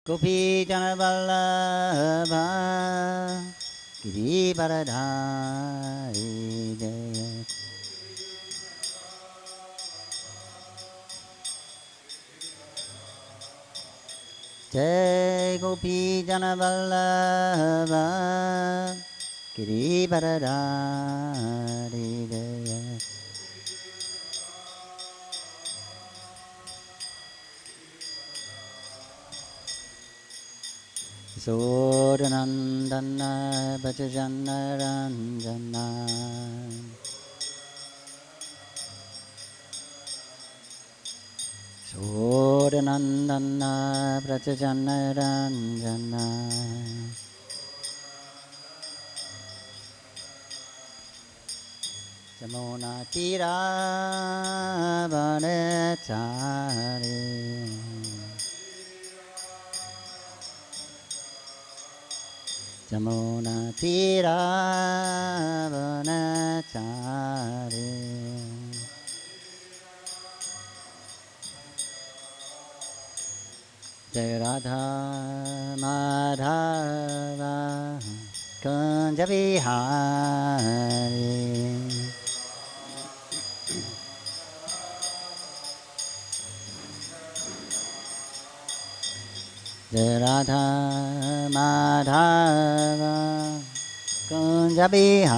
Gopi Jana Vallabha Giri Varadhari Jaya. Jai Gopi Jana Vallabha Giri Varadhari Jaya. Sodanandana Bhajana Ranjana Sodanandana Bhajana Ranjana Jamona Tira Vanachari Jamona Tira Vanachari Jai Radha Madhava Kunja Vihari Jai Radha Madhava Kunja Vihari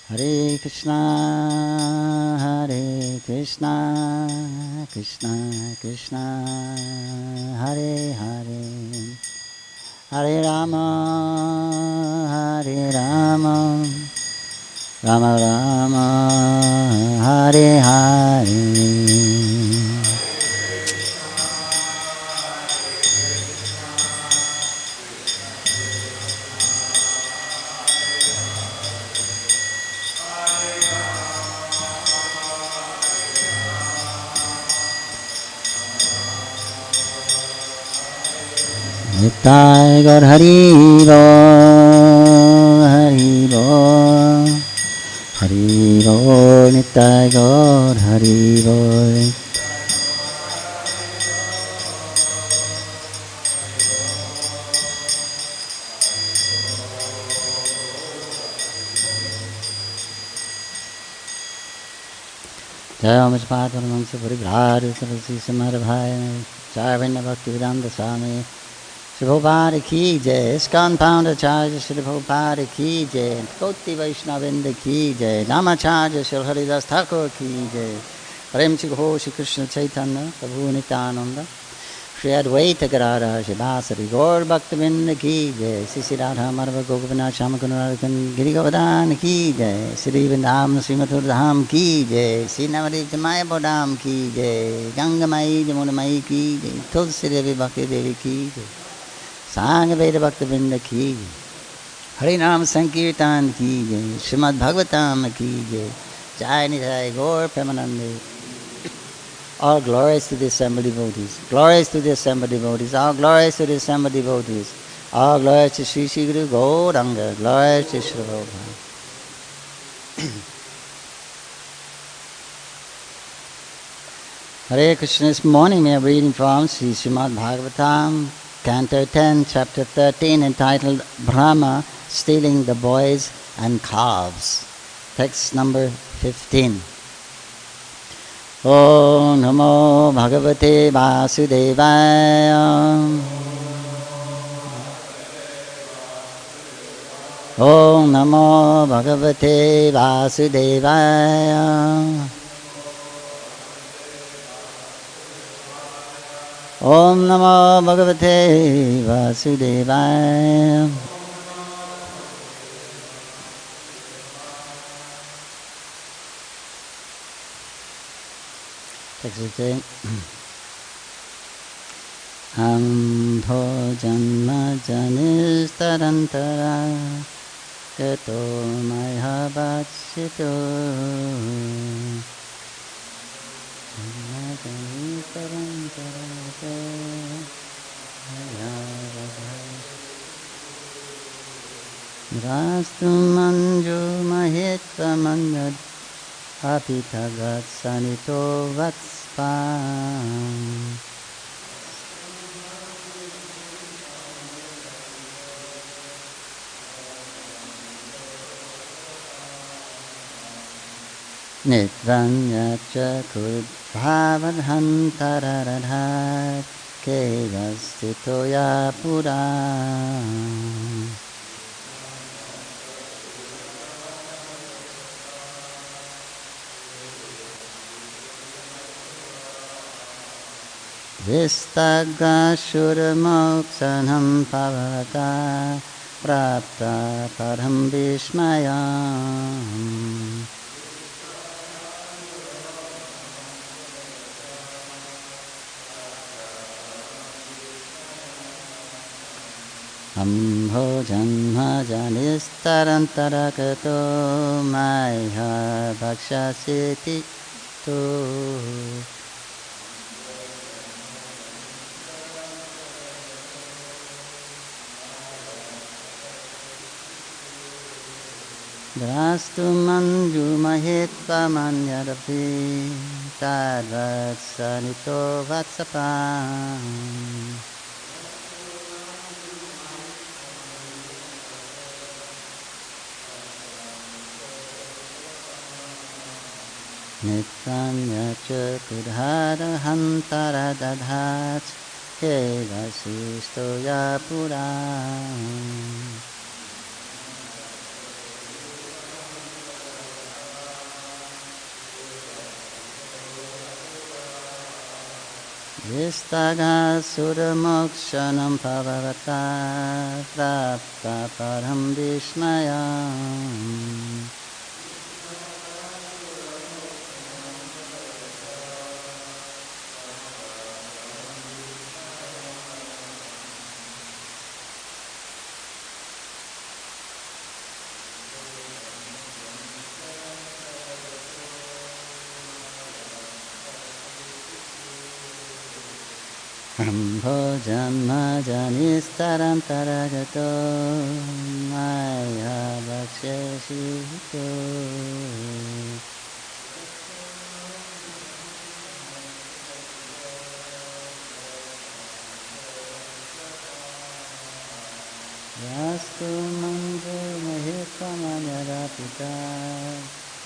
Hare Krishna Krishna Krishna Hare Hare Hare Rama Rama Rama Hare Hare Nitai Gaur Hari Bo Nitai Gaur Hari Bo Jai Amajpat Paramangsa Paribrahari Sarasi Samarabhaya Jai Vinna Bhakti Vedanta Swami Shri Prabhupada Ki Jai, ISKCON Founder Acharya Shri Prabhupada Ki Jai, Koti Vaishnavendra Ki Jai, Namacharya Shri Haridas Thakur Ki Jai, Premchi Ghosh Shri Krishna Chaitanya Prabhu Nityananda, Shri Advaita Gadadhar Shri Vasari Gaur Bhaktivinoda Ki Jai, Sisi Radha Madhava Gopinath Shyamakundarakan Giri Govardhan Ki Jai, Sri Vrindavan Sri Mathura Dham Ki Jai, Sri Navadip Mayapur Dham Ki Jai, Ganga Mai Jamuna Mai Ki Jai, Tulsi Devi Bhakti Devi Ki Jai, Sangha Veda Bhakta Vrinda Ki Hari Nam Sankirtan Ki Jai Srimad Bhagavatam Ki Jai Jai Nithai Gaur Premanande. All glories to the assembled devotees, glories to the assembled devotees, all glories to the assembled devotees, all glories to Sri Sri Guru Gauranga, glories to Sri Prabhupada. Hare Krishna. This morning we are reading from Srimad Bhagavatam, Canto 10, Chapter 13, entitled Brahma Stealing the Boys and Calves. Text number 15. Om Namo Bhagavate Vasudevaya. Om Namo Bhagavate Vasudevaya. Om Namo Bhagavate Vasudevaya. Text Ambho Janma Janistarantara Kato Maya Bhatshito Rastu manju mahitva manyad apitagat sanito vatspa. Nitvanya kudbhavahantararadhat kevastitoya pura. Vistagashurmoksanam pavata prapta param vishmayam. Ambho janma janistarantarakato maya bhakshasiti to. Drastu manju mahitva manyarapi tadvatsanito vatsapam. Nitvanya kudhara hantara dadhat kevasistoya pura. Vistaga suramokshanam pavavata prapta param vishmayam. Ambho janma janistarantaragato maya bhakshashito. Yastu manju mahitva manyarapita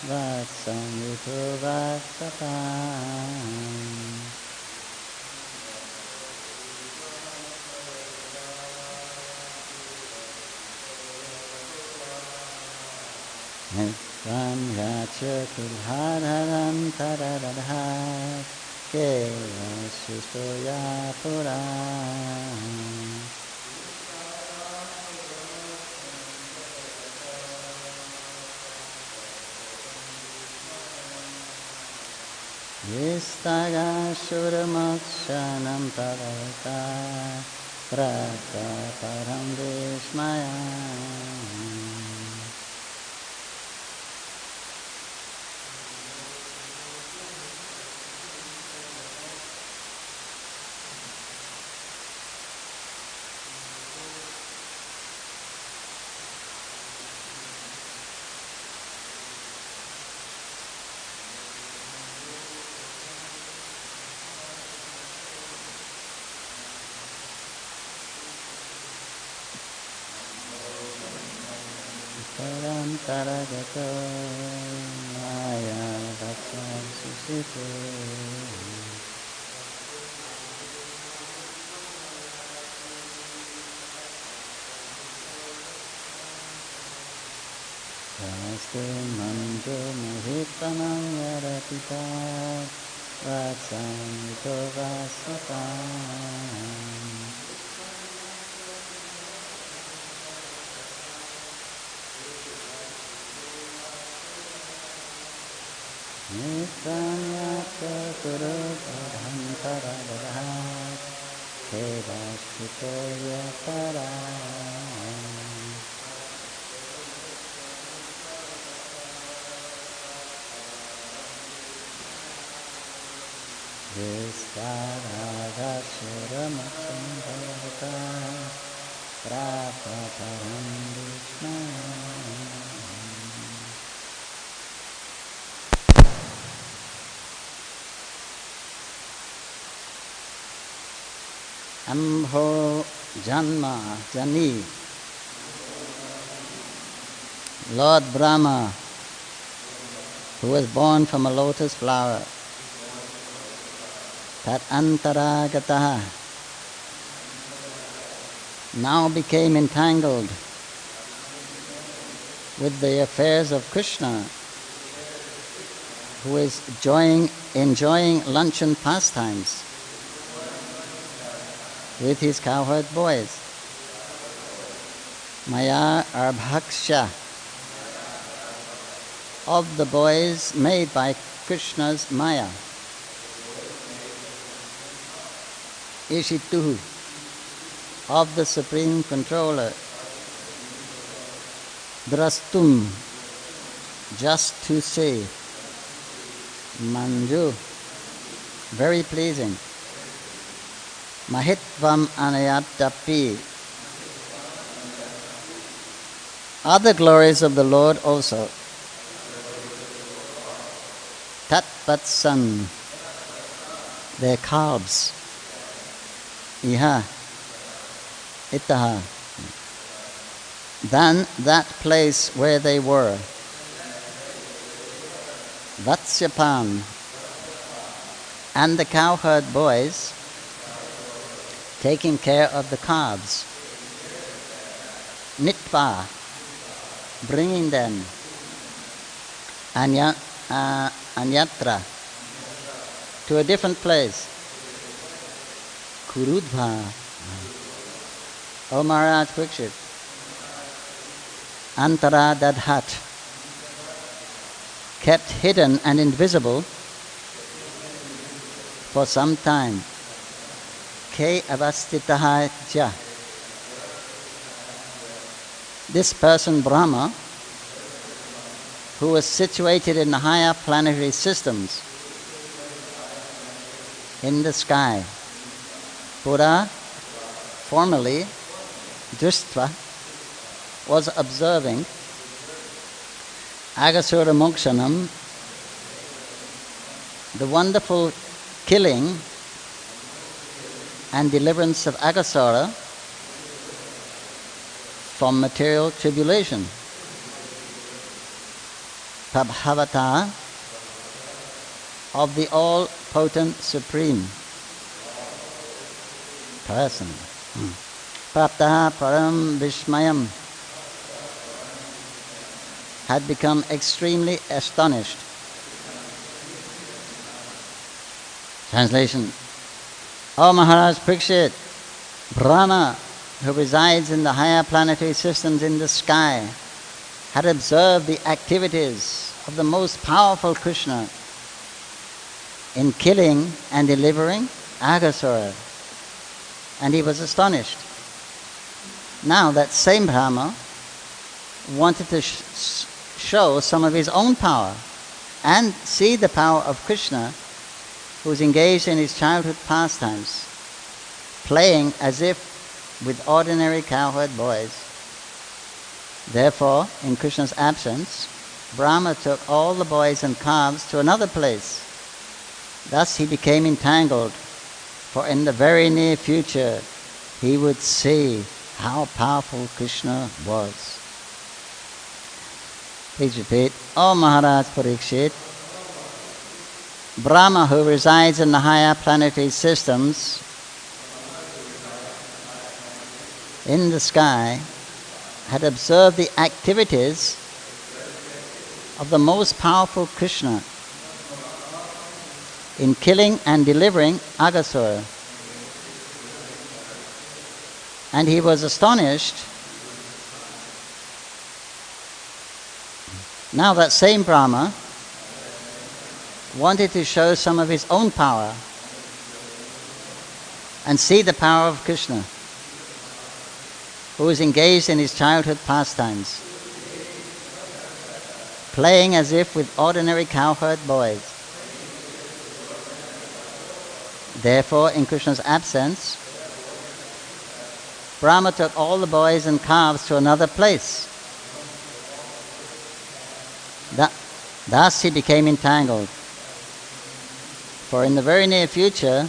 vatsamito vatsapam. Nitvanya kudharam tararadhat kevasistoya pura. Vistaga shuramokshanam pavata prapta param vishmayam. Taragato maya bhakshasito. Yastu manjo mahitvanam yarapita vatsamito vasapam. Nitvanya kuru padhantara dadhat kevashito yapara. Vistaragashuramaksham bhavata prapta param vishmayam. Ambho Janma Jani, Lord Brahma, who was born from a lotus flower, Tat Antaragataha, now became entangled with the affairs of Krishna, who is enjoying luncheon pastimes with his cowherd boys. Maya Arbhaksha, of the boys made by Krishna's Maya. Ishituhu, of the Supreme Controller. Drastum, just to see. Manju, very pleasing. Mahitvam anayatapi, other glories of the Lord also. Tatvatsan, their calves. Iha, itaha, than that place where they were. Vatsyapan, and the cowherd boys taking care of the calves. Nitva, bringing them. Anyatra, to a different place. Kurudva, O Maharaj Parikshit, Antara Dadhat, kept hidden and invisible for some time. Ke avastitaha ja, this person Brahma, who was situated in the higher planetary systems in the sky. Pura, formerly, Drishtva, was observing Agasura Mokshanam, the wonderful killing and deliverance of Agasura from material tribulation. Prabhavata, of the all-potent Supreme Person. Praptaha Param Vishmayam, had become extremely astonished. Translation. O Maharaj Parikshit, Brahma, who resides in the higher planetary systems in the sky, had observed the activities of the most powerful Krishna in killing and delivering Agasura, and he was astonished. Now that same Brahma wanted to show some of his own power and see the power of Krishna, who is engaged in his childhood pastimes, playing as if with ordinary cowherd boys. Therefore, in Krishna's absence, Brahma took all the boys and calves to another place. Thus he became entangled, for in the very near future he would see how powerful Krishna was. Please repeat. O Maharaj Parikshit, Brahma, who resides in the higher planetary systems in the sky, had observed the activities of the most powerful Krishna in killing and delivering Agasura. And he was astonished. Now that same Brahma wanted to show some of his own power and see the power of Krishna, who was engaged in his childhood pastimes, playing as if with ordinary cowherd boys. Therefore, in Krishna's absence, Brahma took all the boys and calves to another place. Thus he became entangled. For in the very near future,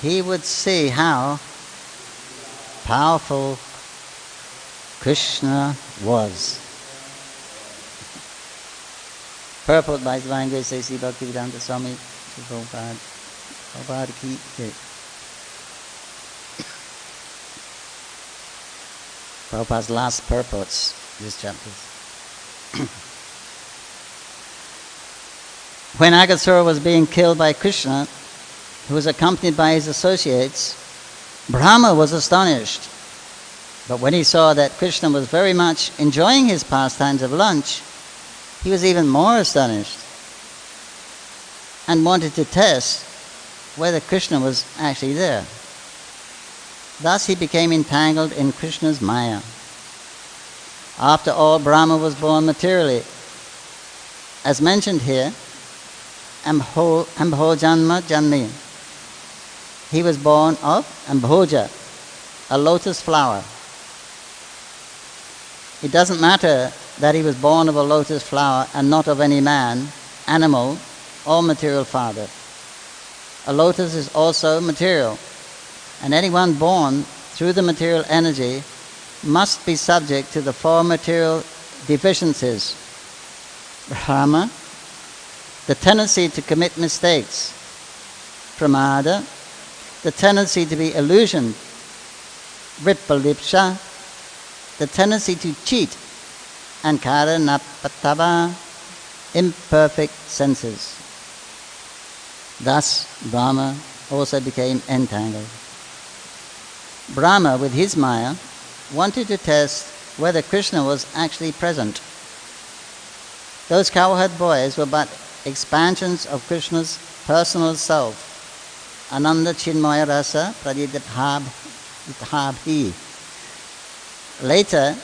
he would see how powerful Krishna was. Purport by Divine Grace A.C. Bhaktivedanta Swami Prabhupada ki jai. Prabhupada's last purports, these chapters. When Agasura was being killed by Krishna, who was accompanied by his associates, Brahma was astonished. But when he saw that Krishna was very much enjoying his pastimes of lunch, he was even more astonished and wanted to test whether Krishna was actually there. Thus he became entangled in Krishna's Maya. After all, Brahma was born materially. As mentioned here, Ambhojanma Janmi. He was born of Ambhoja, a lotus flower. It doesn't matter that he was born of a lotus flower and not of any man, animal, or material father. A lotus is also material, and anyone born through the material energy must be subject to the four material deficiencies. Brahma, the tendency to commit mistakes. Pramada, the tendency to be illusioned. Vipalipsa, the tendency to cheat. And Karanapatava, imperfect senses. Thus, Brahma also became entangled. Brahma, with his Maya, wanted to test whether Krishna was actually present. Those cowherd boys were but expansions of Krishna's personal self. Ananda Chinmaya Rasa Pradidhabhi. Later,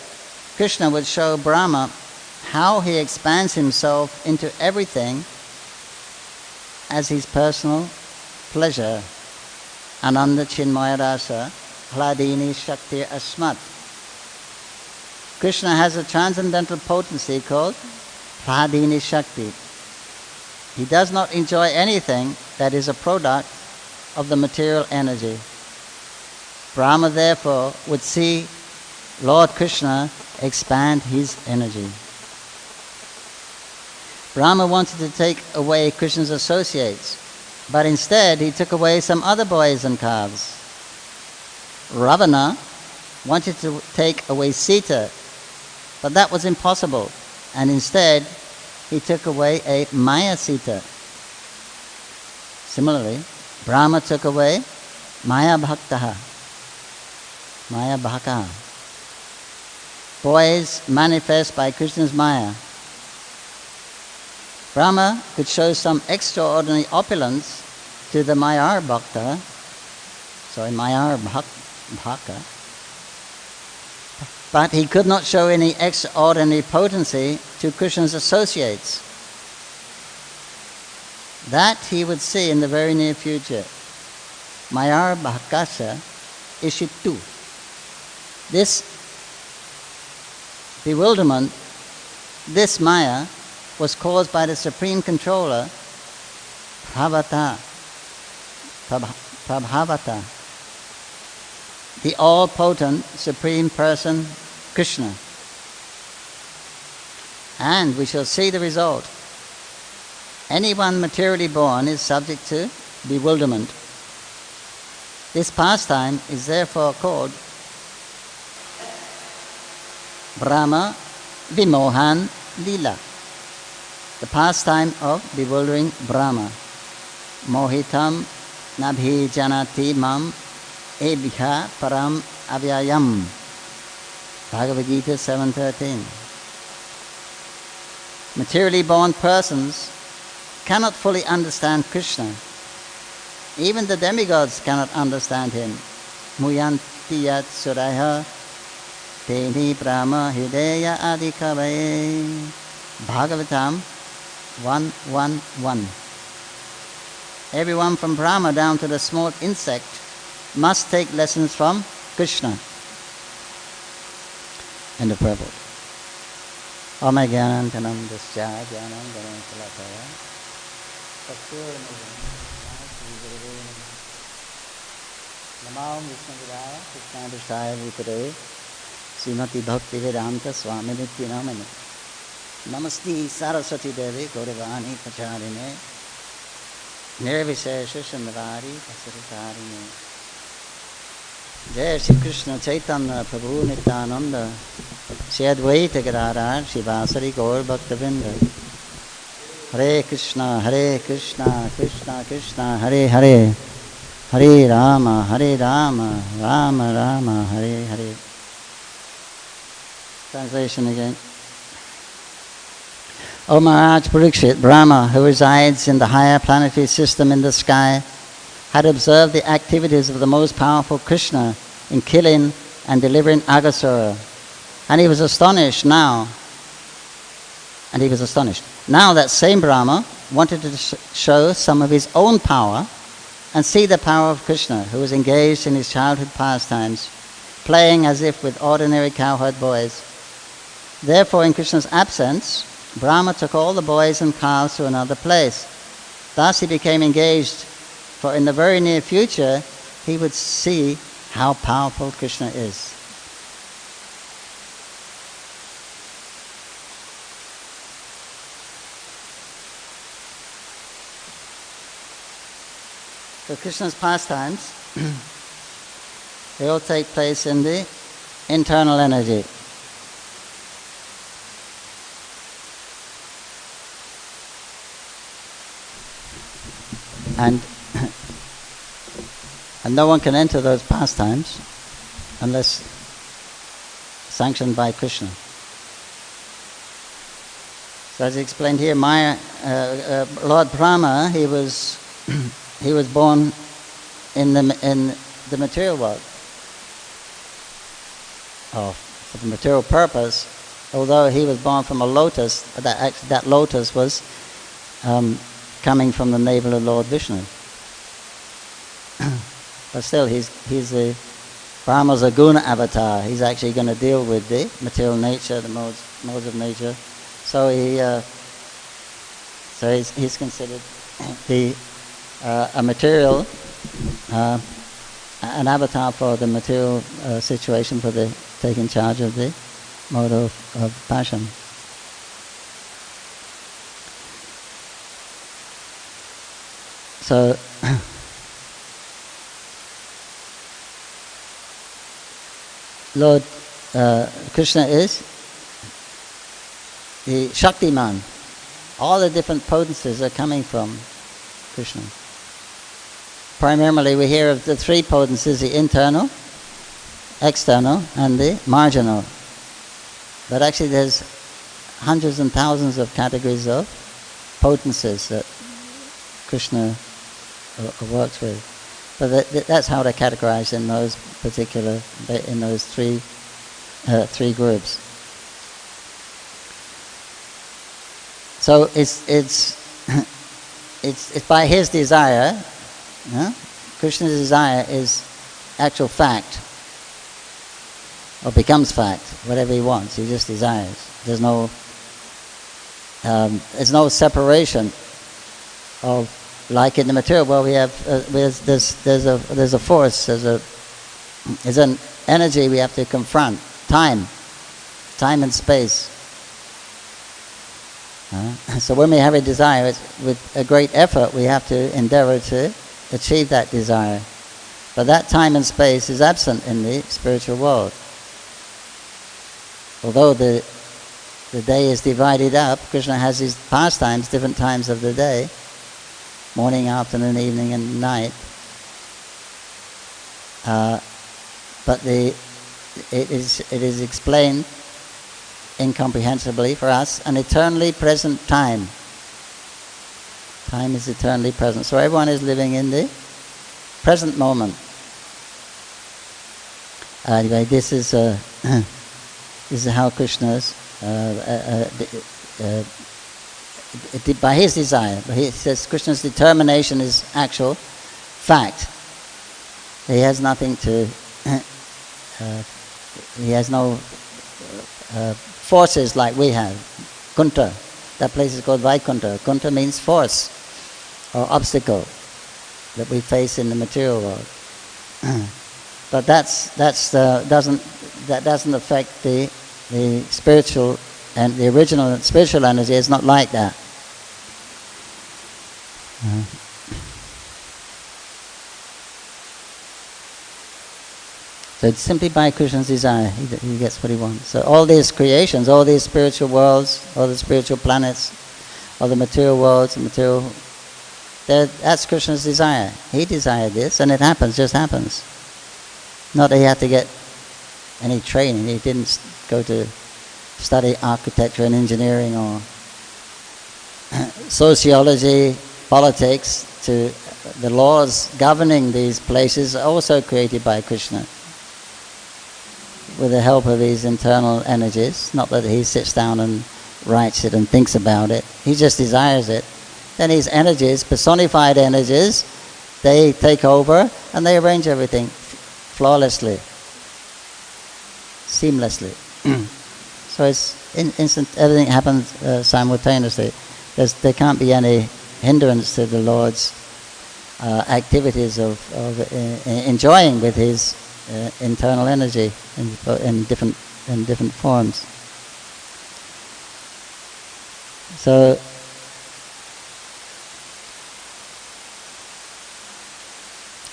Krishna would show Brahma how he expands himself into everything as his personal pleasure. Ananda Chinmaya Rasa Hladini Shakti Asmat. Krishna has a transcendental potency called Hladini Shakti. He does not enjoy anything that is a product of the material energy. Brahma therefore would see Lord Krishna expand his energy. Brahma wanted to take away Krishna's associates, but instead he took away some other boys and calves. Ravana wanted to take away Sita, but that was impossible, and instead he took away a Maya Sita. Similarly, Brahma took away Maya Bhaktaha, Maya Bhaka. Boys manifest by Krishna's Maya. Brahma could show some extraordinary opulence to the Mayar Bhakta, Mayar Bhaka, but he could not show any extraordinary potency to Krishna's associates. That he would see in the very near future. Mayar Bhakasya Ishitu. This bewilderment, this Maya, was caused by the Supreme Controller, Prabhavata, the all-potent Supreme Person, Krishna. And we shall see the result. Anyone materially born is subject to bewilderment. This pastime is therefore called Brahma Vimohan Lila, the pastime of bewildering Brahma. Mohitam Nabhi Janati Mam Ebhya Param Avyayam. Bhagavad Gita 7:13. Materially born persons cannot fully understand Krishna. Even the demigods cannot understand him. Muyanti yat suraya teni brahma hidaya adikavaye. Bhagavatam 1:1:1. Everyone from Brahma down to the small insect must take lessons from Krishna. End of purport. Omagyanam tanam dasya jnanam dhanam salataya. Namo Vishnuvedaya Krishna Vishaya Bhutare Srimati Bhakti Vedanta Swami Nitya Namane Namaste Saraswati Devi Gauravani Pacharine Nirvishesha Shandavari Pasaritarine Jai Shri Krishna Chaitanya Prabhu Nityananda Shri Advaita Gadadhar Shivasari Gaur Bhaktavinda Hare Krishna Krishna Krishna Hare Hare Hare Rama Rama Rama Hare Hare. Translation again. O Maharaj Parikshit, Brahma, who resides in the higher planetary system in the sky, had observed the activities of the most powerful Krishna in killing and delivering Aghasura. And he was astonished now. Now that same Brahma wanted to show some of his own power and see the power of Krishna, who was engaged in his childhood pastimes, playing as if with ordinary cowherd boys. Therefore, in Krishna's absence, Brahma took all the boys and cows to another place. Thus he became engaged, for in the very near future, he would see how powerful Krishna is. So Krishna's pastimes, they all take place in the internal energy. And no one can enter those pastimes unless sanctioned by Krishna. So as explained here, Lord Brahma, he was born in the material world. For the material purpose, although he was born from a lotus, that lotus was coming from the navel of Lord Vishnu. But still, Brahma's a guna avatar. He's actually going to deal with the material nature, the modes of nature. So he's considered a material, an avatar for the material situation, for the taking charge of the mode of passion. So Lord Krishna is the Shaktiman. All the different potencies are coming from Krishna. Primarily we hear of the three potencies, the internal, external, and the marginal. But actually there's hundreds and thousands of categories of potencies that Krishna works with. But that's how they're categorized in those particular, in those three groups. So it's by his desire. Krishna's desire is actual fact, or becomes fact. Whatever he wants, he just desires. There's no separation of, like in the material world, we have there's a force, there's an energy we have to confront. Time and space. So when we have a desire, with a great effort, we have to endeavor to achieve that desire. But that time and space is absent in the spiritual world. Although the day is divided up, Krishna has his pastimes, different times of the day, morning, afternoon, evening, and night. But it is explained incomprehensibly for us, an eternally present time. Time is eternally present. So everyone is living in the present moment. Anyway, this is how Krishna's by his desire. He says Krishna's determination is actual fact. He has nothing to. He has no forces like we have. Kunta. That place is called Vaikunta. Kunta means force or obstacle that we face in the material world. But that doesn't affect the spiritual, and the original spiritual energy is not like that. So it's simply by Krishna's desire he gets what he wants. So all these creations, all these spiritual worlds, all the spiritual planets, all the material worlds, that's Krishna's desire. He desired this, and it happens, just happens. Not that he had to get any training. He didn't go to study architecture and engineering or sociology, politics. The laws governing these places are also created by Krishna with the help of these internal energies. Not that he sits down and writes it and thinks about it. He just desires it. Then these energies, personified energies, they take over and they arrange everything flawlessly, seamlessly. So it's instant. Everything happens simultaneously. There can't be any hindrance to the Lord's activities of enjoying with his internal energy in different forms. So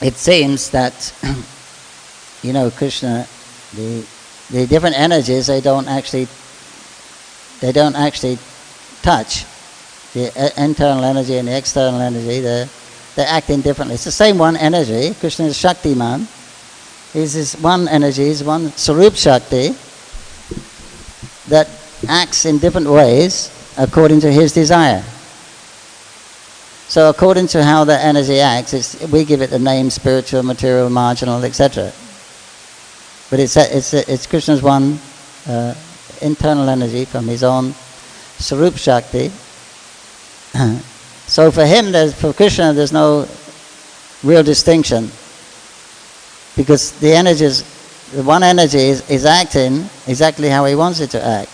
it seems that Krishna, the different energies, they don't actually touch. The internal energy and the external energy, they're acting differently. It's the same one energy. Krishna is Shaktiman. He's this one energy, he's one Sarup Shakti that acts in different ways according to his desire. So according to how the energy acts, we give it the name spiritual, material, marginal, etc. But it's Krishna's one internal energy from his own Sarup Shakti. So for Krishna, there's no real distinction, because the one energy is acting exactly how he wants it to act.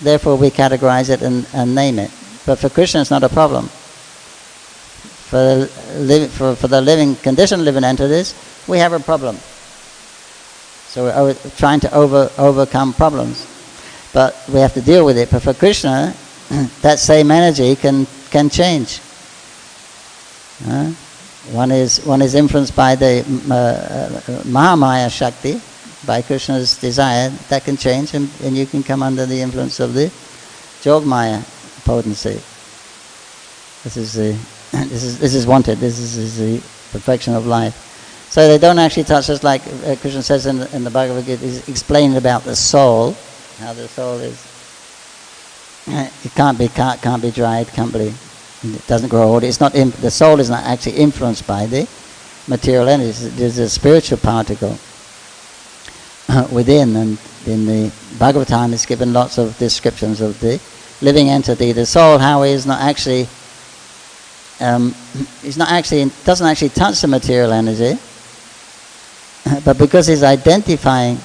Therefore, we categorize it and name it. But for Krishna, it's not a problem. For the living, conditioned living entities, we have a problem. So we're trying to overcome problems, but we have to deal with it. But for Krishna, that same energy can change. One is influenced by the Mahamaya Shakti, by Krishna's desire. That can change, and you can come under the influence of the Jogmaya potency. This is wanted. This is the perfection of life. So they don't actually touch us, like Krishna says in the Bhagavad Gita. He's explaining about the soul, how the soul is. It can't be dried, it doesn't grow old. It's not. The soul is not actually influenced by the material energy. There's a spiritual particle within, and in the Bhagavatam is given lots of descriptions of the living entity, the soul, how he is not actually. Doesn't actually touch the material energy, but because he's identifying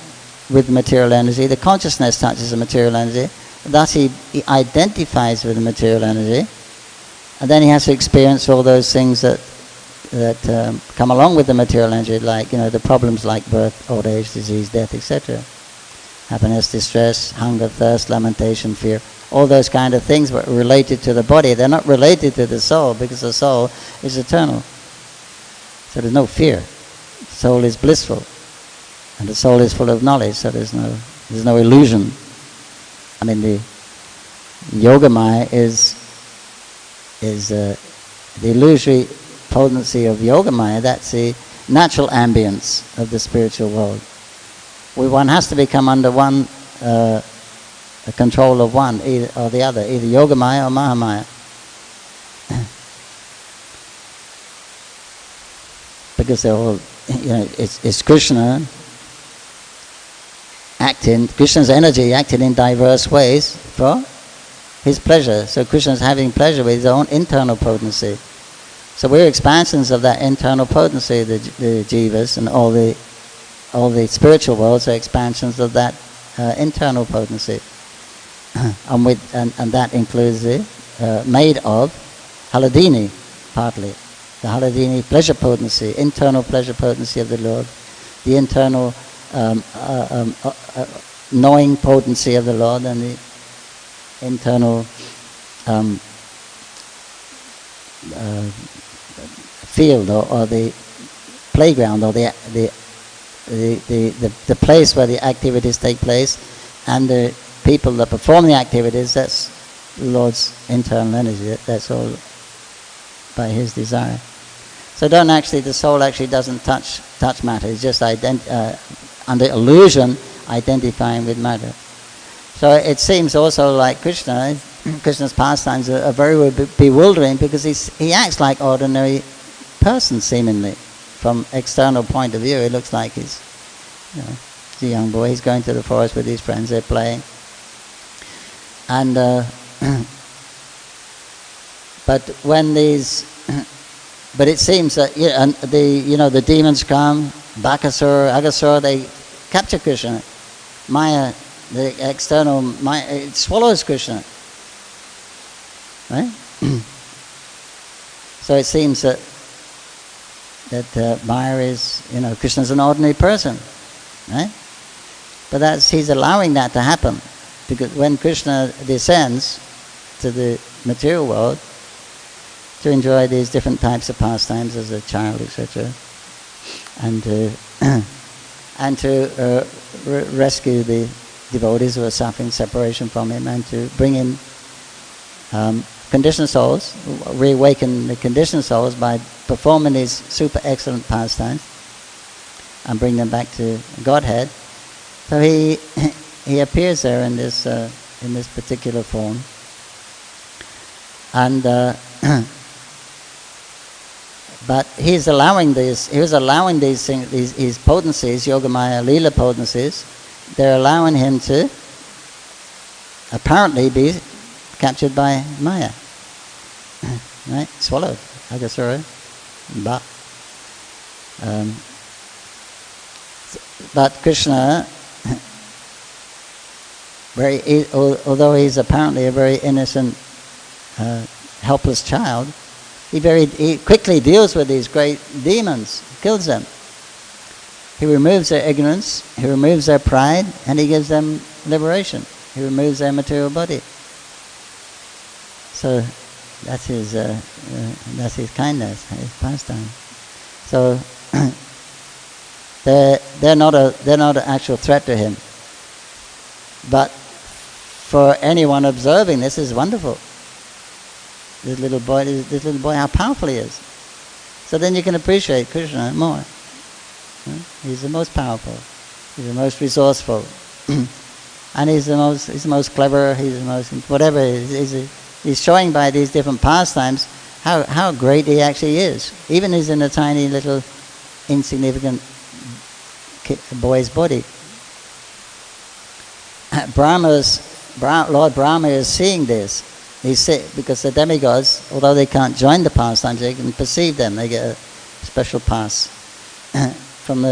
with material energy, the consciousness touches the material energy. Thus he identifies with the material energy, and then he has to experience all those things that come along with the material energy, like the problems like birth, old age, disease, death, etc. Happiness, distress, hunger, thirst, lamentation, fear. All those kind of things were related to the body. They're not related to the soul, because the soul is eternal. So there's no fear. The soul is blissful, and the soul is full of knowledge. So there's no illusion. I mean, the Yogamaya is the illusory potency of Yogamaya. That's the natural ambience of the spiritual world. One has to become under one. The control of one either or the other, either Yogamaya or Mahamaya. Because they're all, it's Krishna acting, Krishna's energy acting in diverse ways for his pleasure. So Krishna's having pleasure with his own internal potency. So we're expansions of that internal potency, the jivas, and all the spiritual worlds are expansions of that internal potency. And that includes the made of Haladini, partly. the Haladini pleasure potency, internal pleasure potency of the Lord, the internal knowing potency of the Lord, and the internal field or the playground or the place where the activities take place, and the people that perform the activities. That's the Lord's internal energy. That's all by His desire. So the soul actually doesn't touch matter. It's just under illusion identifying with matter. So it seems also like Krishna's pastimes are very bewildering, because he acts like ordinary person seemingly. From external point of view, it looks like he's a young boy. He's going to the forest with his friends. They're playing, and but it seems that the demons come, Bakasura, Agasura, they capture Krishna. Maya, the external Maya, it swallows Krishna. Right? So it seems that Maya is, Krishna's an ordinary person, right? But he's allowing that to happen, because when Krishna descends to the material world to enjoy these different types of pastimes as a child, etc., and to rescue the devotees who are suffering separation from him, and to bring in conditioned souls, reawaken the conditioned souls by performing these super excellent pastimes and bring them back to Godhead. So he appears there in this particular form, and but he was allowing these things, these potencies, Yogamaya, Leela potencies. They're allowing him to apparently be captured by Maya, right? Swallowed, Agasura, but Krishna, although he's apparently a very innocent, helpless child, he quickly deals with these great demons, kills them. He removes their ignorance, he removes their pride, and he gives them liberation. He removes their material body. So that's his kindness, his pastime. So they're not an actual threat to him. But for anyone observing this, is wonderful. This little boy, how powerful he is. So then you can appreciate Krishna more. He's the most powerful. He's the most resourceful, and he's the most clever. He's the most whatever. He's showing by these different pastimes how great he actually is. Even he's in a tiny little insignificant boy's body. Lord Brahma is seeing this. Because the demigods, although they can't join the pastimes, they can perceive them. They get a special pass from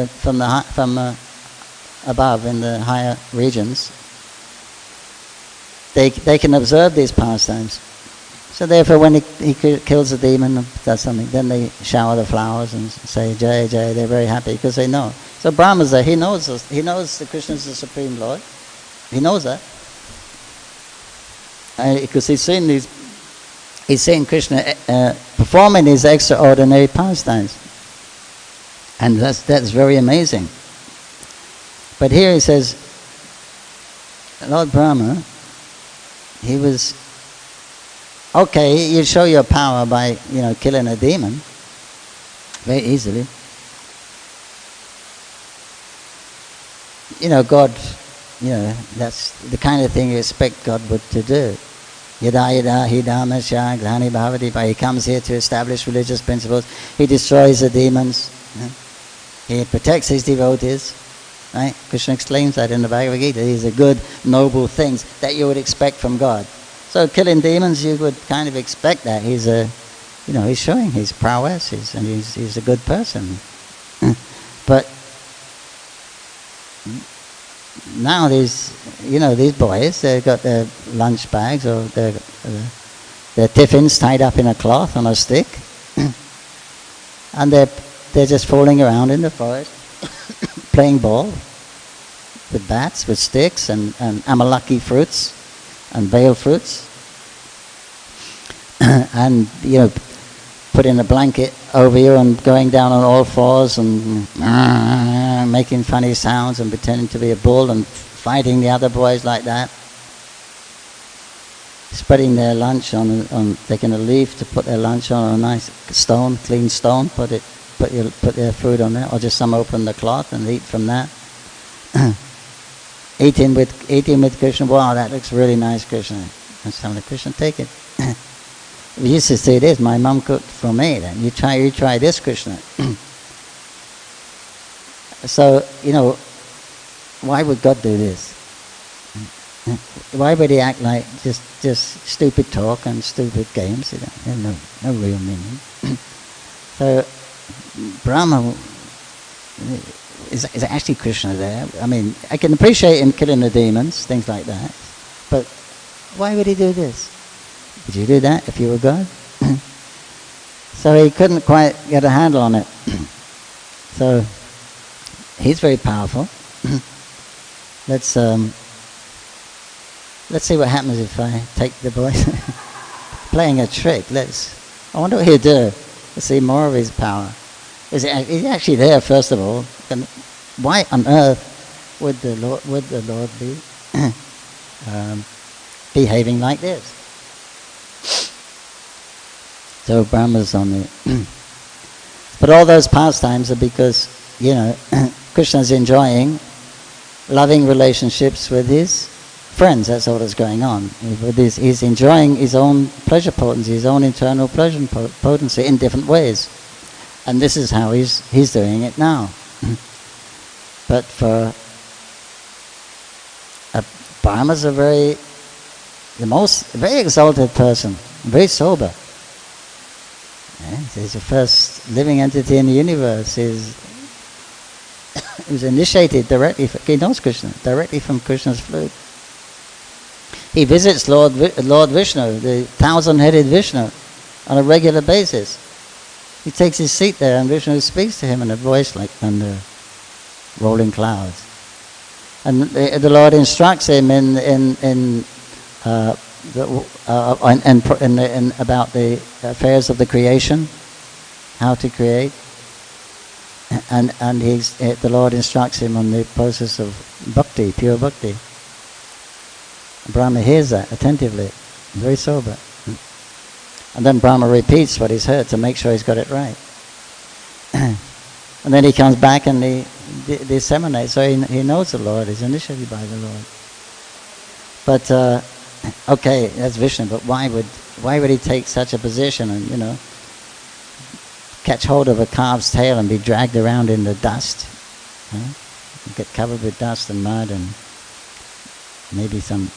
above in the higher regions. They can observe these pastimes. So therefore, when he kills a demon or does something, then they shower the flowers and say Jai Jai. They're very happy because they know. So Brahma's there. He knows this. He knows that Krishna is the Supreme Lord. He knows that. Because he's seen Krishna performing these extraordinary pastimes, and that's very amazing. But here he says, Lord Brahma, he was okay. You show your power by killing a demon very easily. God. That's the kind of thing you expect God would to do. Yada yada hi dhammasya glani bhavati. He comes here to establish religious principles. He destroys the demons. He protects his devotees. Right? Krishna explains that in the Bhagavad Gita. These are good, noble things that you would expect from God. So killing demons, you would kind of expect that. He's he's showing his prowess, and he's a good person. But now these boys, they've got their lunch bags or their tiffins tied up in a cloth on a stick. And they're just fooling around in the forest, playing ball with bats, with sticks, and amalaki fruits, and veil fruits. And, putting a blanket over you and going down on all fours and making funny sounds and pretending to be a bull and fighting the other boys like that. Spreading their lunch on taking a leaf to put their lunch on a nice stone, clean stone, put their food on there, or just some open the cloth and eat from that. eating with Krishna. Wow, that looks really nice, Krishna. And some of the Krishna, take it. We used to say this, my mom cooked for me. Then you try this, Krishna. So why would God do this? Why would he act like just stupid talk and stupid games? No real meaning. So Brahma is actually Krishna there. I mean, I can appreciate him killing the demons, things like that. But why would he do this? Would you do that if you were God? So he couldn't quite get a handle on it. So he's very powerful. Let's see what happens if I take the boy playing a trick. I wonder what he'll do. Let's see more of his power. He's actually there, first of all. Why on earth would the Lord be behaving like this? So Brahma's on it. But all those pastimes are because, Krishna's enjoying loving relationships with his friends. That's all that's going on. He's enjoying his own pleasure potency, his own internal pleasure potency in different ways. And this is how he's doing it now. But for Brahma's a very exalted person, very sober. He's the first living entity in the universe. He was initiated directly. He knows Krishna directly from Krishna's flute. He visits Lord Vishnu, the 1,000-headed Vishnu, on a regular basis. He takes his seat there, and Vishnu speaks to him in a voice like thunder, rolling clouds. And the Lord instructs him about the affairs of the creation, how to create, and the Lord instructs him on the process of bhakti, pure bhakti. Brahma hears that attentively, very sober, and then Brahma repeats what he's heard to make sure he's got it right. And then he comes back and he disseminates, so he knows the Lord, he's initiated by the Lord. But okay, that's Vishnu, but why would he take such a position and catch hold of a calf's tail and be dragged around in the dust, get covered with dust and mud and maybe some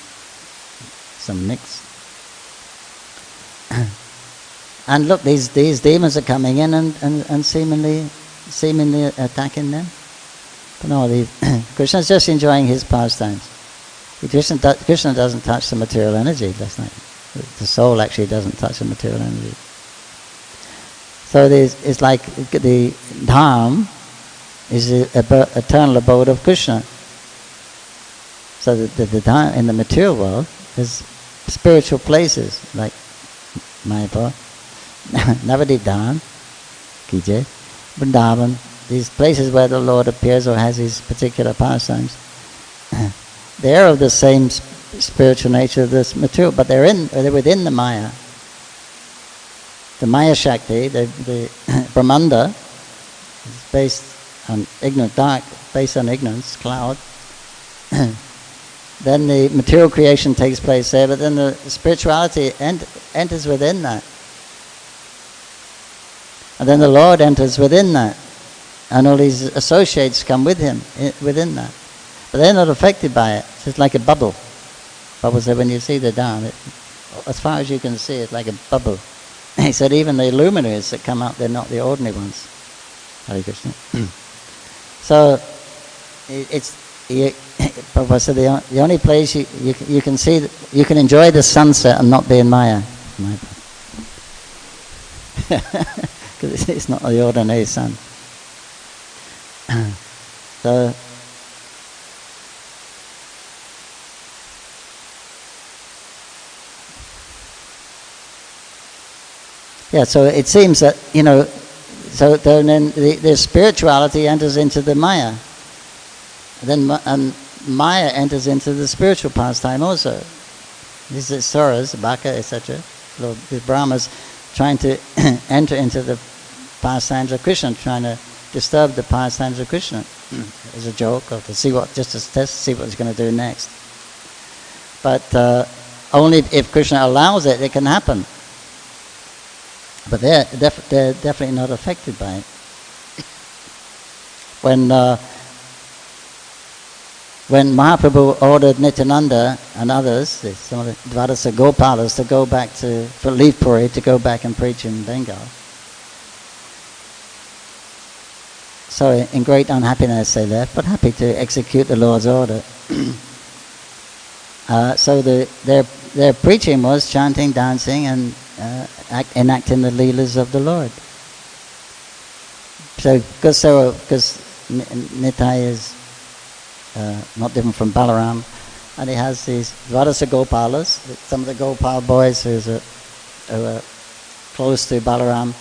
nicks. And look, these demons are coming in and seemingly attacking them. But no, Krishna's just enjoying his pastimes. Krishna doesn't touch the material energy. That's not, the soul actually doesn't touch the material energy. So it's like the Dham is the eternal abode of Krishna. So the Dham in the material world is spiritual places like Mayapur, Navadip Dham, Kijay, Vrindavan, these places where the Lord appears or has his particular pastimes. They're of the same spiritual nature of this material, but they're within the Maya. The Maya Shakti, the Brahmanda, is based on ignorance, cloud. Then the material creation takes place there, but then the spirituality enters within that. And then the Lord enters within that. And all his associates come with him, within that. But they're not affected by it. It's just like a bubble. Bubbles there when you see the Dham. As far as you can see, it's like a bubble. He said even the luminaries that come out, they're not the ordinary ones. Hare Krishna. So, Prabhupada said the only place you can see, you can enjoy the sunset and not be in Maya. Because because it's not the ordinary sun. So yeah, so it seems that, so then the spirituality enters into the Maya. Then Maya enters into the spiritual pastime also. These are Suras, Baka, etc. The Brahmas trying to enter into the pastimes of Krishna, trying to disturb the pastimes of Krishna as a joke, or to see just to test, see what he's going to do next. But only if Krishna allows it, it can happen. But they're definitely not affected by it. When Mahaprabhu ordered Nityananda and others, some of the Dvadasa Gopalas, to go back for leave Puri, to go back and preach in Bengal. So in great unhappiness they left, but happy to execute the Lord's order. So their preaching was chanting, dancing, and enacting the leelas of the Lord. So because Nitai is not different from Balaram, and he has these Dvadasa Gopalas, some of the Gopal boys who are close to Balaram,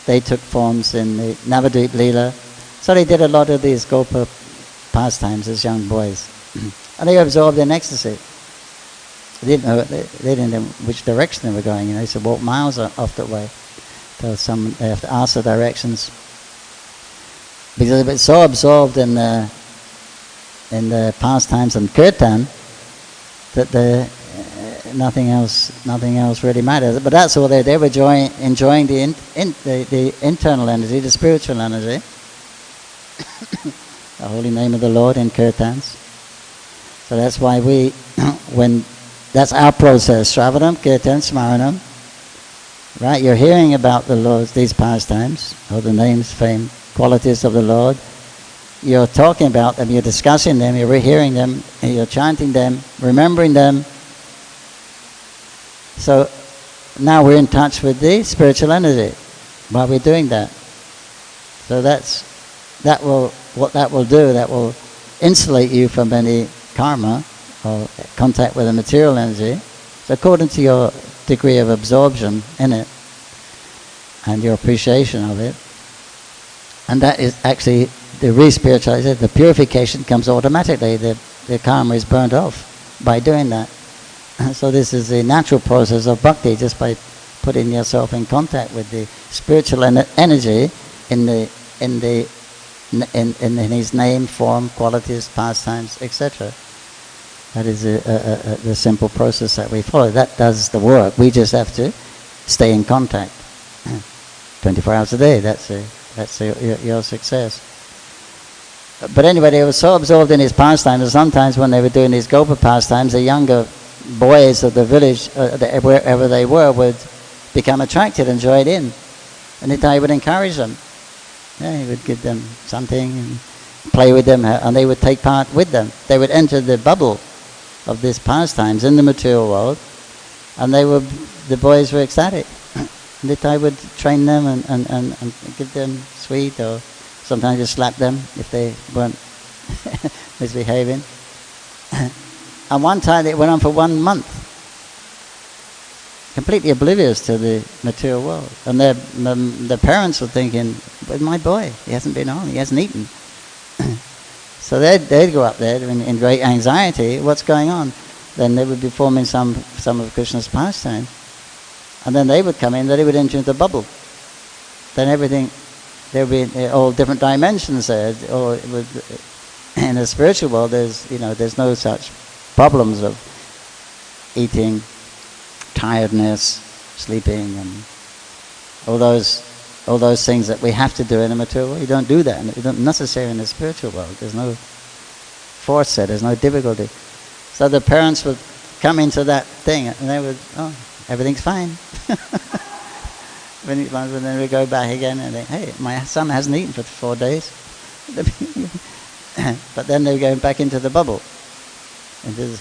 they took forms in the Navadvip Leela. So they did a lot of these Gopa pastimes as young boys. And they were absorbed in ecstasy. They didn't know which direction they were going. They used to walk miles off that way. So they have to ask the directions. Because they were so absorbed in the pastimes and kirtan that nothing else really matters. But that's all they were enjoying the internal energy, the spiritual energy, the holy name of the Lord in kirtans. So that's why that's our process, Shravanam, Kirtan, Smaranam. Right, you're hearing about the Lord, these pastimes, or the names, fame, qualities of the Lord. You're talking about them, you're discussing them, you're rehearing them, and you're chanting them, remembering them. So now we're in touch with the spiritual energy while we're doing that. So that will insulate you from any karma or contact with the material energy. So according to your degree of absorption in it and your appreciation of it, and that is actually the re-spiritualization, the purification comes automatically. The karma is burnt off by doing that. So this is the natural process of bhakti, just by putting yourself in contact with the spiritual energy in his name, form, qualities, pastimes, etc. That is the simple process that we follow. That does the work. We just have to stay in contact 24 hours a day. That's your success. But anyway, they were so absorbed in his pastimes that sometimes when they were doing these Gopa pastimes, the younger boys of the village, wherever they were, would become attracted and join in. And Nitai would encourage them. Yeah, he would give them something and play with them, and they would take part with them. They would enter the bubble of these pastimes in the material world, and the boys were ecstatic. Nitai would train them and give them sweet, or sometimes just slap them if they weren't misbehaving. And one time it went on for 1 month, completely oblivious to the material world. And the parents were thinking, "Where's my boy? He hasn't been on, he hasn't eaten." So they'd go up there in great anxiety. What's going on? Then they would be forming some of Krishna's pastimes. And then they would come in, then they would enter into the bubble. Then everything, there would be all different dimensions there. Or in the spiritual world, there's no such problems of eating, tiredness, sleeping, and all those things that we have to do in the material world. You don't do that. It's not necessary in the spiritual world. There's no force there. There's no difficulty. So the parents would come into that thing, and they would, everything's fine. When then we go back again and think, "Hey, my son hasn't eaten for 4 days." But then they're going back into the bubble, into the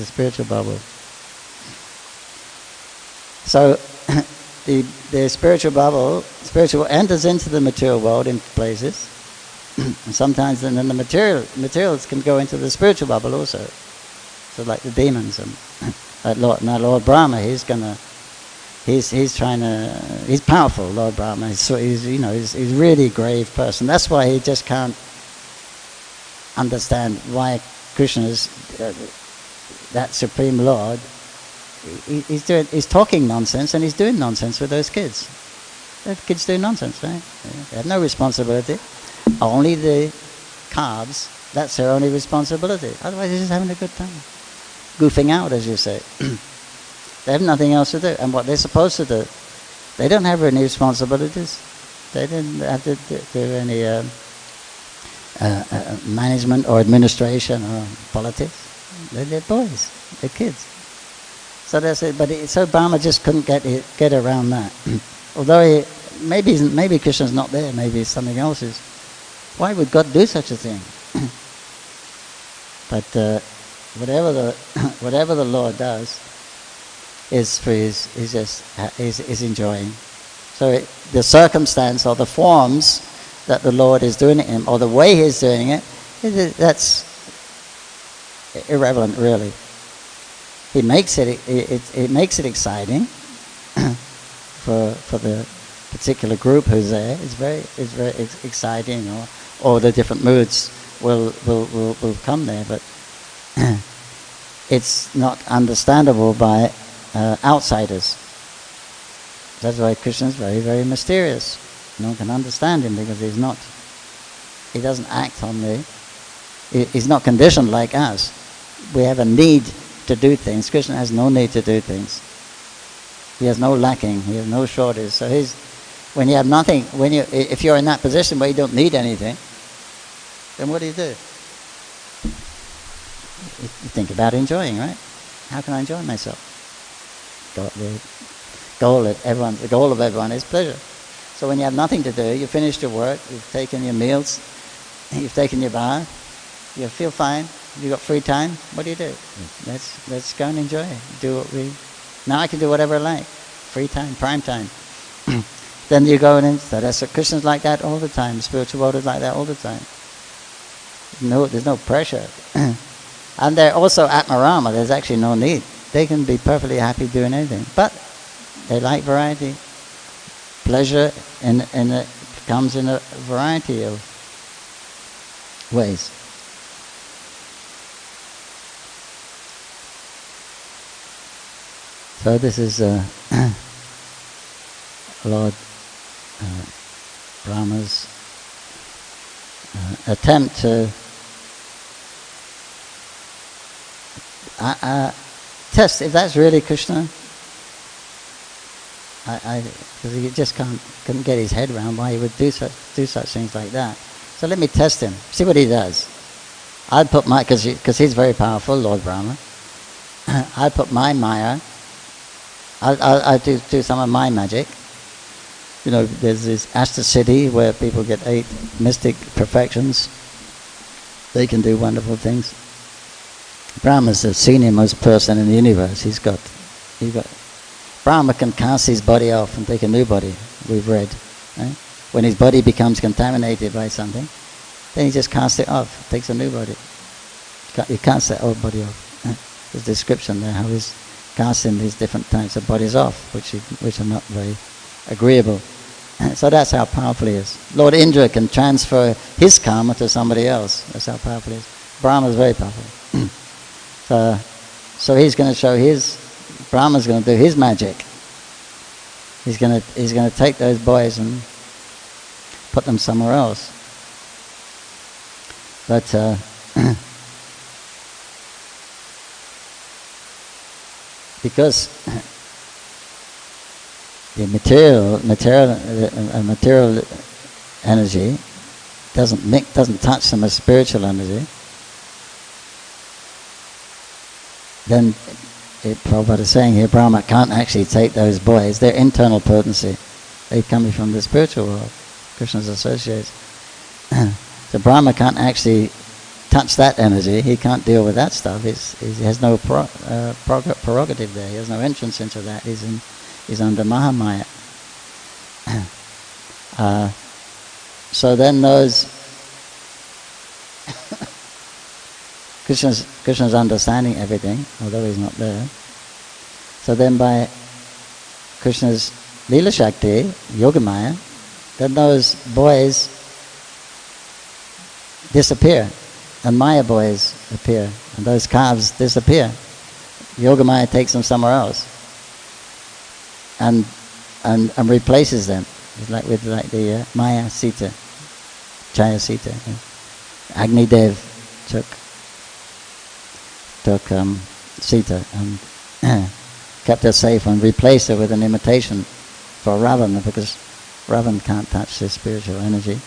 spiritual bubble. So the spiritual bubble, spiritual enters into the material world in places. And sometimes then the materials can go into the spiritual bubble also. So like the demons and Lord Brahma, he's powerful. Lord Brahma, he's a really grave person. That's why he just can't understand why Krishna is that supreme Lord. He's talking nonsense and he's doing nonsense with those kids. The kids do nonsense, right? They have no responsibility. Only the calves, that's their only responsibility. Otherwise they're just having a good time. Goofing out, as you say. They have nothing else to do. And what they're supposed to do, they don't have any responsibilities. They didn't have to do any management or administration or politics. They're boys. They're kids. So that's it. But so Brahma just couldn't get around that. Although maybe Krishna's not there. Maybe something else is. Why would God do such a thing? But whatever the Lord does is for is enjoying. So the circumstance or the forms that the Lord is doing it in, or the way He's doing it, that's irrelevant, really. He makes it makes it exciting for the particular group who's there. It's very exciting, or the different moods will come there, but it's not understandable by outsiders. That's why Krishna is very, very mysterious. No one can understand him because he doesn't act on he's not conditioned like us. We have a need to do things. Krishna has no need to do things. He has no lacking. He has no shortage. So when you have nothing, if you're in that position where you don't need anything, then what do? You think about enjoying, right? How can I enjoy myself? The goal of everyone is pleasure. So when you have nothing to do, you finished your work, you've taken your meals, you've taken your bath, you feel fine, you've got free time, what do? Let's go and enjoy. Now I can do whatever I like. Free time, prime time. Then you go and so that's what Krishna's like that all the time. The spiritual world is like that all the time. There's no pressure. And they're also Atmarama, there's actually no need. They can be perfectly happy doing anything. But they like variety. Pleasure comes in a variety of ways. So this is Lord Brahma's attempt to test if that's really Krishna. Because he just couldn't get his head around why he would do such things like that. So let me test him. See what he does. I'd put because he's very powerful, Lord Brahma. I'd put my Maya. I'll do some of my magic. There's this Ashta Siddhi where people get 8 mystic perfections. They can do wonderful things. Brahma's the senior-most person in the universe. Brahma can cast his body off and take a new body, we've read. Right? When his body becomes contaminated by something, then he just casts it off, takes a new body. He casts that old body off. There's a description there how he's casting these different types of bodies off, which are not very agreeable. So that's how powerful he is. Lord Indra can transfer his karma to somebody else. That's how powerful he is. Brahma is very powerful. So he's going to show Brahma's going to do his magic. He's going to take those boys and put them somewhere else. But because the material energy doesn't touch some of spiritual energy, then Prabhupada is saying here, Brahma can't actually take those boys. They're internal potency. They come from the spiritual world. Krishna's associates. So Brahma can't actually touch that energy. He can't deal with that stuff. He has no prerogative there. He has no entrance into that. He's under Mahamaya. So then those Krishna's understanding everything, although he's not there. So then by Krishna's Leela Shakti, Yogamaya, then those boys disappear, and Maya boys appear, and those calves disappear. Yogamaya takes them somewhere else, and replaces them. It's like with the Maya Sita, Chaya Sita. Agni Dev took Sita and kept her safe and replaced her with an imitation for Ravana, because Ravana can't touch this spiritual energy.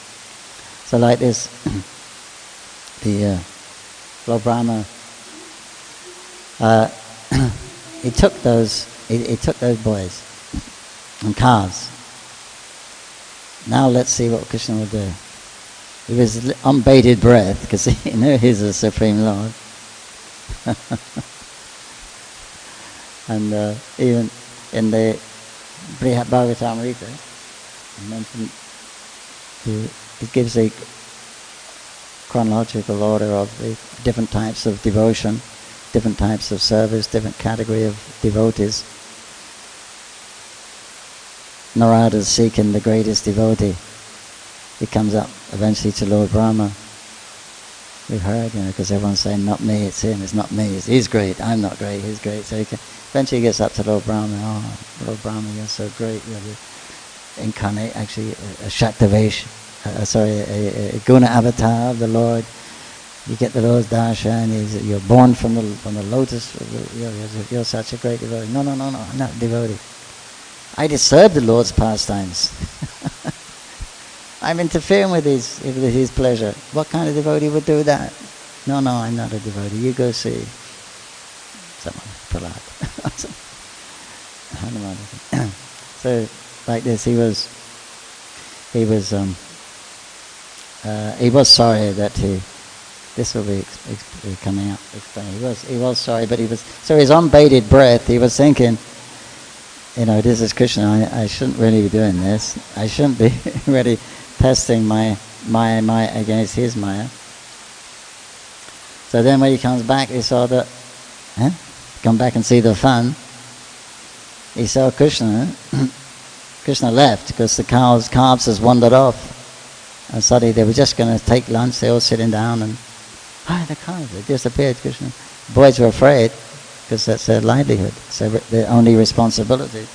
So like this, the Lord Brahma, he took those boys and calves. Now let's see what Krishna will do. With his unbated breath, because he knew he's the Supreme Lord. And even in the Bhagavatam Rita, it gives a chronological order of the different types of devotion, different types of service, different category of devotees. Narada's seeking the greatest devotee. He comes up eventually to Lord Brahma. We've heard, because everyone's saying, not me, it's him, it's not me, he's great, I'm not great, he's great. So eventually he gets up to Lord Brahma. Oh, Lord Brahma, you're so great. You're the incarnate, actually, a Shaktavesh, a Guna avatar of the Lord. You get the Lord's darshan, you're born from the lotus, you're such a great devotee. No, I'm not a devotee. I disturb the Lord's pastimes. I'm interfering with his pleasure. What kind of devotee would do that? No, I'm not a devotee. You go see someone, Prahlad. So, like this, he was sorry that this will be coming up. He was sorry, but his unbated breath, he was thinking, this is Krishna, I shouldn't really be doing this. I shouldn't be really testing my Maya against his Maya. So then when he comes back, he saw that, come back and see the fun. He saw Krishna. Krishna left because the calves has wandered off. And suddenly they were just going to take lunch, they all sitting down, and the calves, they disappeared, Krishna. The boys were afraid, because that's their livelihood, so their only responsibility.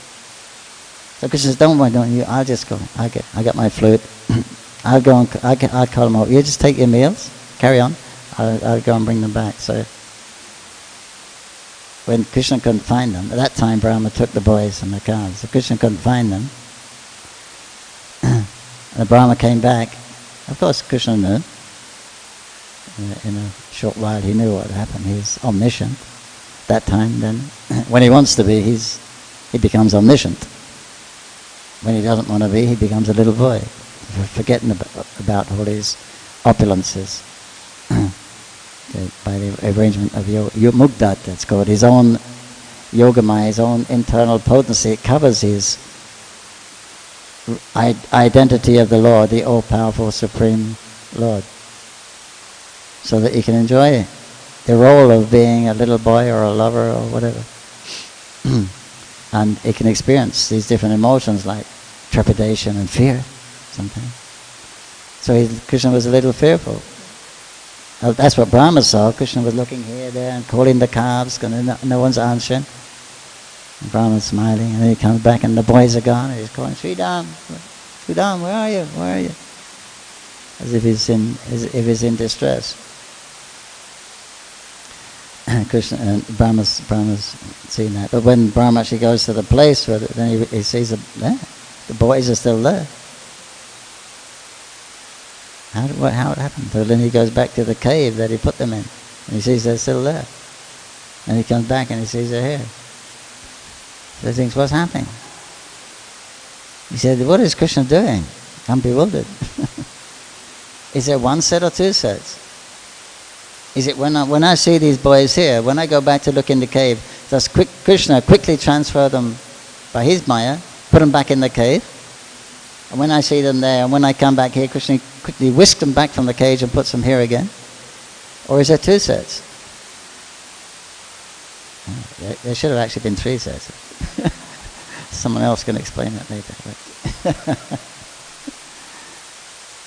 So Krishna says, don't worry, don't you, I'll just go. I got my flute. I'll go and I'll call them over. You just take your meals, carry on. I'll go and bring them back. So when Krishna couldn't find them, at that time Brahma took the boys and the calves. So Krishna couldn't find them. And Brahma came back. Of course Krishna knew. In a short while he knew what happened. He's omniscient. That time, then, when he wants to be, he becomes omniscient. When he doesn't want to be, he becomes a little boy, forgetting about all his opulences. By the arrangement of Mugdat, that's called, his own Yogamaya, his own internal potency, it covers his identity of the Lord, the all-powerful Supreme Lord, so that he can enjoy the role of being a little boy or a lover or whatever. And he can experience these different emotions like trepidation and fear sometimes. So Krishna was a little fearful. That's what Brahma saw. Krishna was looking here, there, and calling the calves, and no one's answering. And Brahma's smiling, and then he comes back and the boys are gone, and he's calling, Sridham, where are you? Where are you? As if he's in distress. Krishna and Brahma's seen that. But when Brahma actually goes to the place where then he sees the boys are still there. How it happened? So then he goes back to the cave that he put them in, and he sees they're still there. And he comes back and he sees they're here. So he thinks, what's happening? He said, what is Krishna doing? I'm bewildered. Is there one set or two sets? Is it when I see these boys here, when I go back to look in the cave, does Krishna quickly transfer them by his Maya, put them back in the cave. And when I see them there, and when I come back here, Krishna quickly whisks them back from the cage and puts them here again? Or is there 2 sets? Oh, there should have actually been 3 sets. Someone else can explain that later.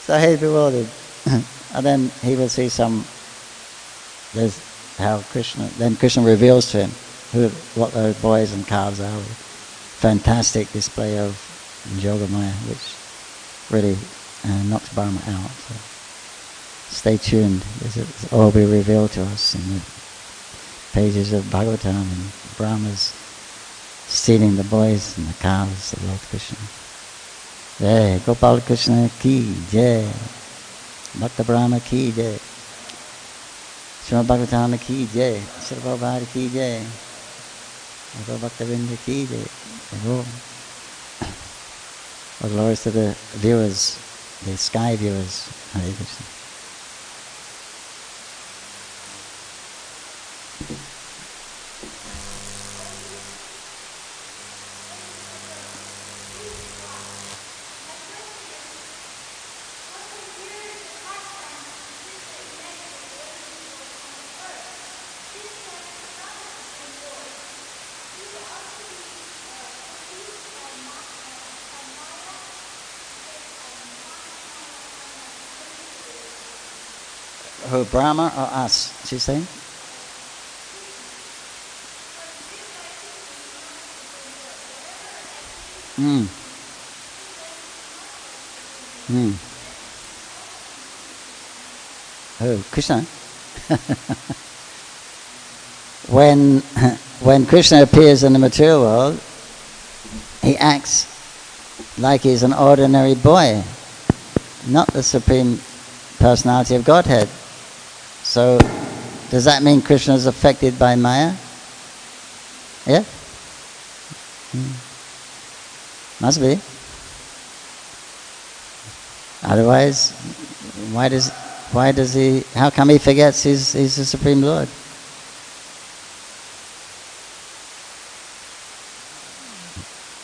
So he's bewildered. And then he will see there's how Krishna reveals to him what those boys and calves are. Fantastic display of Yogamaya, which really knocks Brahma out. So stay tuned. This will all be revealed to us in the pages of Bhagavatam, and Brahma's stealing the boys and the calves of Lord Krishna. Jai Gopal Krishna ki jai, Bhakta Brahma ki jai, Srimad Bhagavatam ki jai, Sri Prabhupada ki jai, Bhakta Vrinda ki jai. All glories to the viewers, the sky viewers. Hare Krishna. Who, Brahma or us, she's saying? Who, Krishna? When Krishna appears in the material world, he acts like he's an ordinary boy, not the Supreme Personality of Godhead. So, does that mean Krishna is affected by Maya? Yeah? Must be. Otherwise, why does he, how come he forgets he's the Supreme Lord?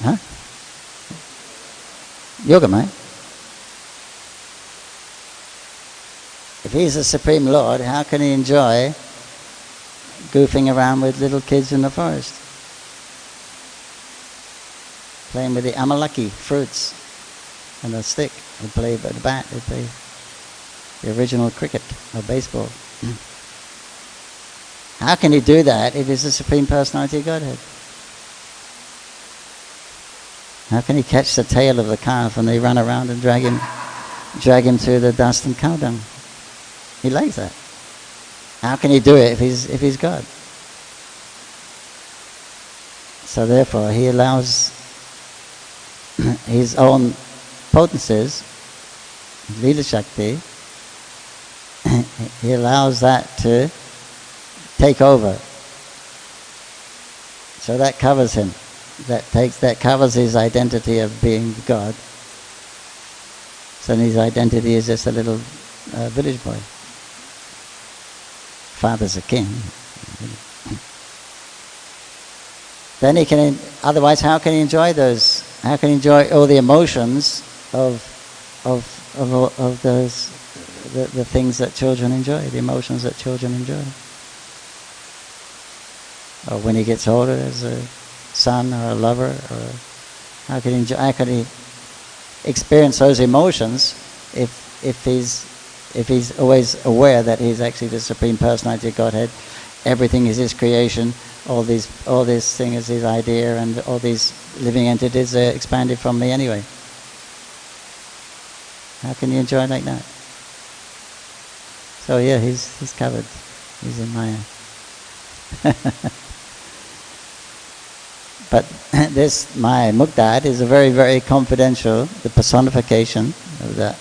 Huh? Yogamaya. If he's the Supreme Lord, how can he enjoy goofing around with little kids in the forest? Playing with the amalaki fruits and a stick. They play with the bat, they play the original cricket or baseball. How can he do that if he's the Supreme Personality of Godhead? How can he catch the tail of the calf and they run around and drag him through the dust and cow dung? He likes that. How can he do it if he's God? So therefore he allows his own potencies, Lila Shakti, he allows that to take over. So that covers him. That covers his identity of being God. So his identity is just a little village boy. Father's a king. Then he can. Otherwise, how can he enjoy those? How can he enjoy all the emotions of those the things that children enjoy, the emotions that children enjoy? Or when he gets older, as a son or a lover, or how can he experience those emotions if he's always aware that he's actually the Supreme Personality of Godhead? Everything is his creation. All this thing is his idea, and all these living entities are expanded from me anyway. How can you enjoy like that? So yeah, he's covered. He's in Maya. But this Maya Mukdad is a very, very confidential, the personification of that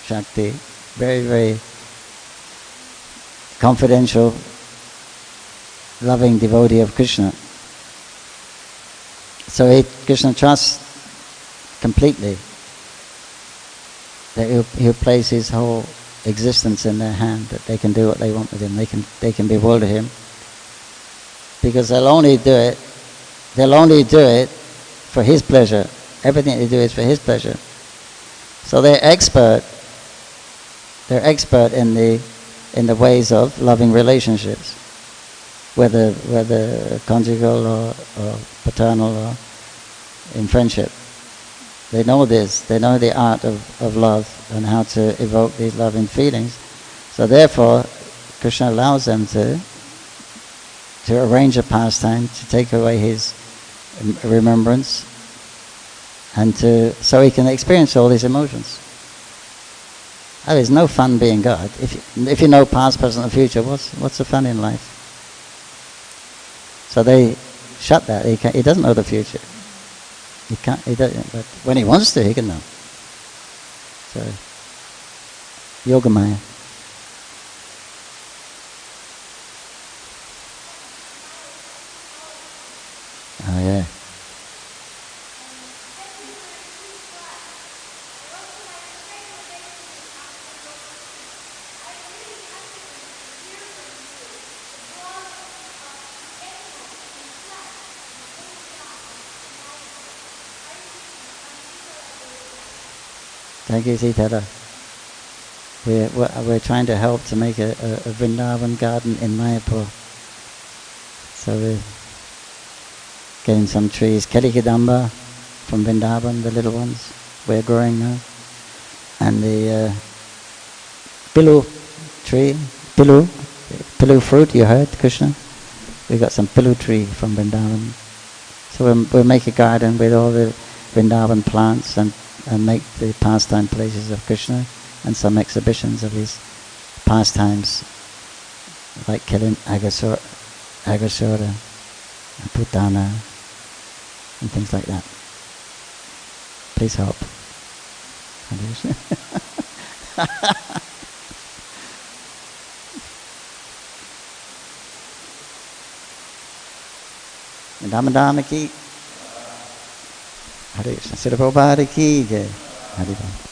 Shakti. Very, very confidential, loving devotee of Krishna. So Krishna trusts completely that he'll place his whole existence in their hand, that they can do what they want with him. They can bewilder him, because they'll only do it for his pleasure. Everything they do is for his pleasure. So they're expert. They're expert in the ways of loving relationships, whether conjugal or paternal or in friendship. They know this. They know the art of love and how to evoke these loving feelings. So therefore, Krishna allows them to arrange a pastime to take away his remembrance, and so he can experience all these emotions. Oh, there's no fun being God. If you know past, present, and future, what's the fun in life? So they shut that. He doesn't know the future. He can't. He doesn't. But when he wants to, he can know. So, Yogamaya. Oh yeah. Thank you, Sitara. We're trying to help to make a Vrindavan garden in Mayapur. So we're getting some trees, Kelikadamba from Vrindavan, the little ones we're growing now, and the pilu tree, pilu fruit. You heard, Krishna? We got some pilu tree from Vrindavan. So we'll make a garden with all the Vrindavan plants and make the pastime places of Krishna and some exhibitions of his pastimes, like killing Agasura, and Putana, and things like that. Please help. Madama ki Hare Krishna. Srila Prabhupada ki jai. Hare Krishna.